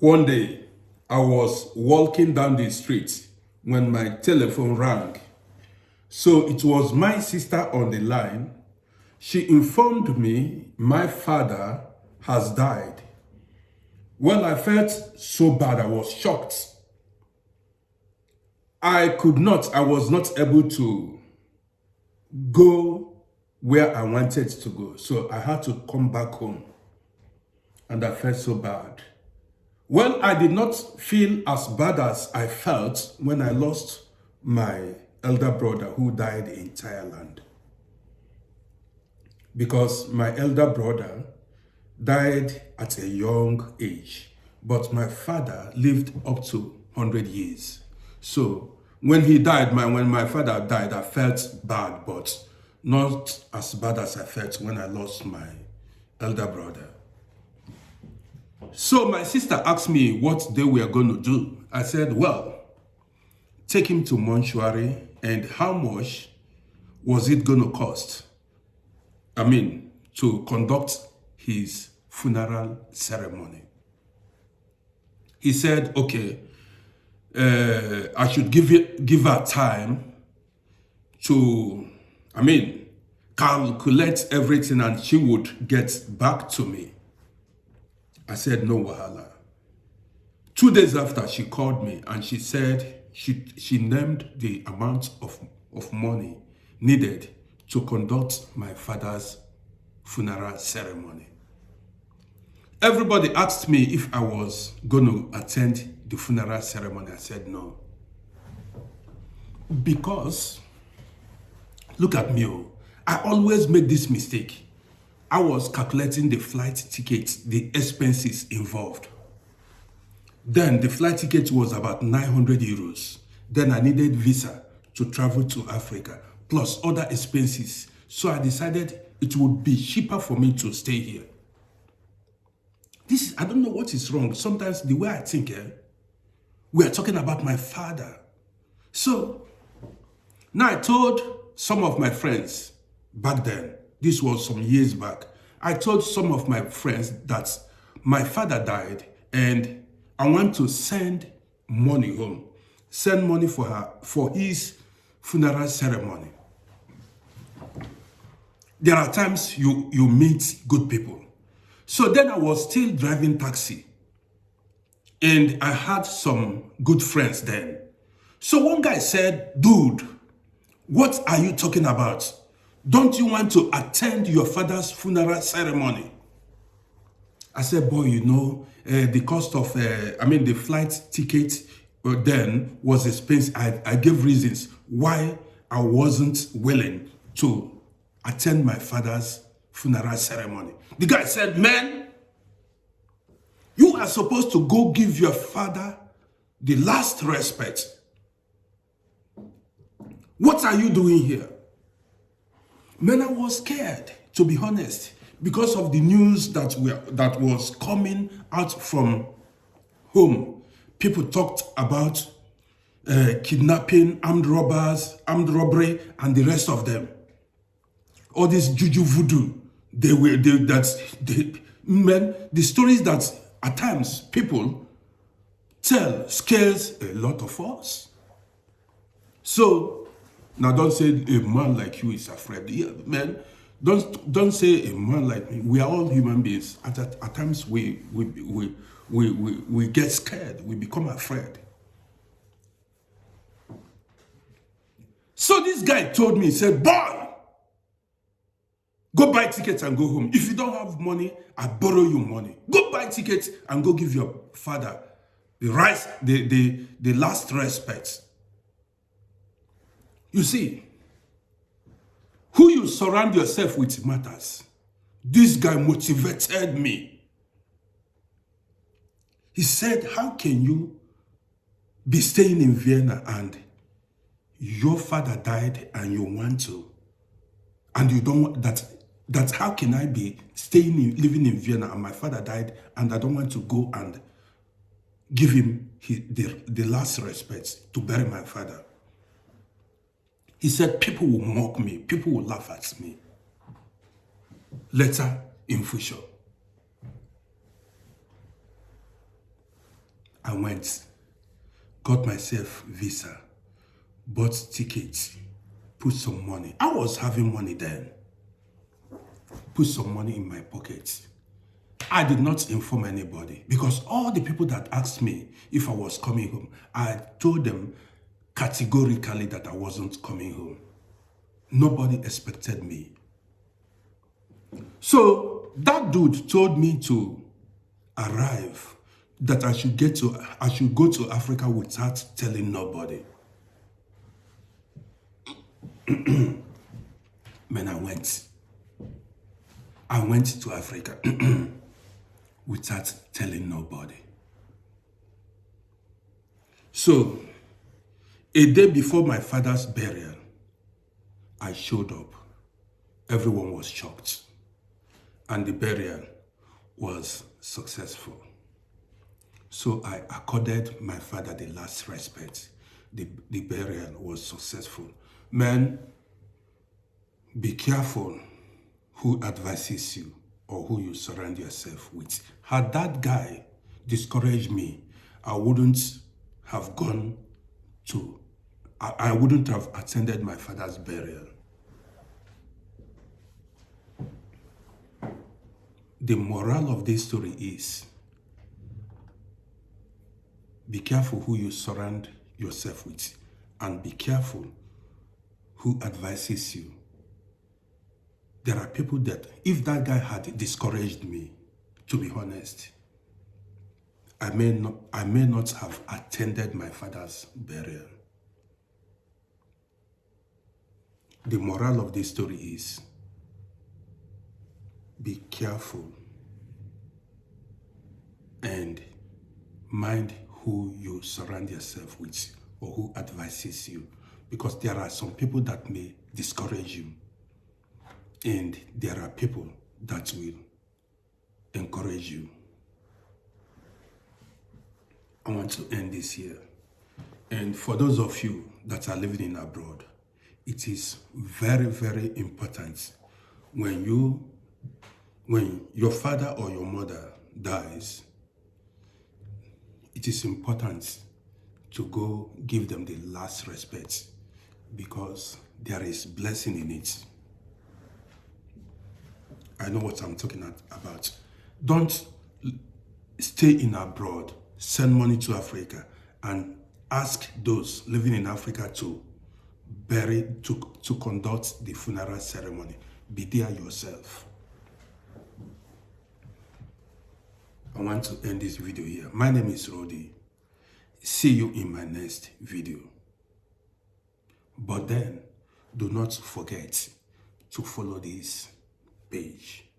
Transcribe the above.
One day, I was walking down the street when my telephone rang. So it was my sister on the line. She informed me my father has died. Well, I felt so bad, I was shocked. I was not able to go where I wanted to go. So I had to come back home. And I felt so bad. Well, I did not feel as bad as I felt when I lost my elder brother who died in Thailand. Because my elder brother died at a young age, but my father lived up to 100 years. So when my father died, I felt bad, but not as bad as I felt when I lost my elder brother. So my sister asked me what they were going to do. I said, well, take him to mortuary, and how much was it going to cost? To conduct his funeral ceremony. He said, okay, I should give her time to, calculate everything and she would get back to me. I said, no wahala. 2 days after, she called me and she said she named the amount of money needed to conduct my father's funeral ceremony. Everybody asked me if I was going to attend the funeral ceremony. I said no. Because, look at me, I always make this mistake. I was calculating the flight tickets, the expenses involved. Then the flight ticket was about 900 euros. Then I needed visa to travel to Africa, plus other expenses. So I decided it would be cheaper for me to stay here. I don't know what is wrong. Sometimes the way I think, we are talking about my father. So now I told some of my friends back then, this was some years back, I told some of my friends that my father died and I want to send money home, send money for his funeral ceremony. There are times you meet good people. So then I was still driving taxi and I had some good friends then. So one guy said, dude, what are you talking about? Don't you want to attend your father's funeral ceremony? I said, boy, the cost of, the flight ticket then was expensive. I gave reasons why I wasn't willing to attend my father's funeral ceremony. The guy said, man, you are supposed to go give your father the last respect. What are you doing here? Man, I was scared, to be honest, because of the news that was coming out from home. People talked about kidnapping, armed robbery, and the rest of them. All this juju voodoo, the stories that at times people tell scares a lot of us. So now don't say a man like you is afraid. Yeah, man, don't say a man like me. We are all human beings. At times we get scared. We become afraid. So this guy told me, he said, boy, go buy tickets and go home. If you don't have money, I borrow you money. Go buy tickets and go give your father the last respect. You see, who you surround yourself with matters. This guy motivated me. He said, how can you be staying in Vienna and your father died and you want to, and you don't want that how can I be living in Vienna and my father died and I don't want to go and give him the last respect to bury my father? He said, people will mock me. People will laugh at me. Later in future. I went, got myself visa, bought tickets, put some money. I was having money then. Put some money in my pocket. I did not inform anybody because all the people that asked me if I was coming home, I told them categorically that I wasn't coming home. Nobody expected me. So that dude told me to arrive, that I should go to Africa without telling nobody. Man, I went to Africa without telling nobody. So, a day before my father's burial, I showed up. Everyone was shocked. And the burial was successful. So I accorded my father the last respect. The burial was successful. Man, be careful who advises you or who you surround yourself with. Had that guy discouraged me, I wouldn't have gone to, I wouldn't have attended my father's burial. The moral of this story is, be careful who you surround yourself with, and be careful who advises you. There are people that, if that guy had discouraged me, to be honest, I may not have attended my father's burial. The moral of this story is, be careful and mind who you surround yourself with or who advises you, because there are some people that may discourage you and there are people that will encourage you. I want to end this here. And for those of you that are living in abroad, it is very, very important when your father or your mother dies, it is important to go give them the last respect, because there is blessing in it. I know what I'm talking about. Don't stay in abroad, send money to Africa, and ask those living in Africa to conduct the funeral ceremony. Be there yourself. I want to end this video here. My name is Rody. See you in my next video. But then, do not forget to follow this page.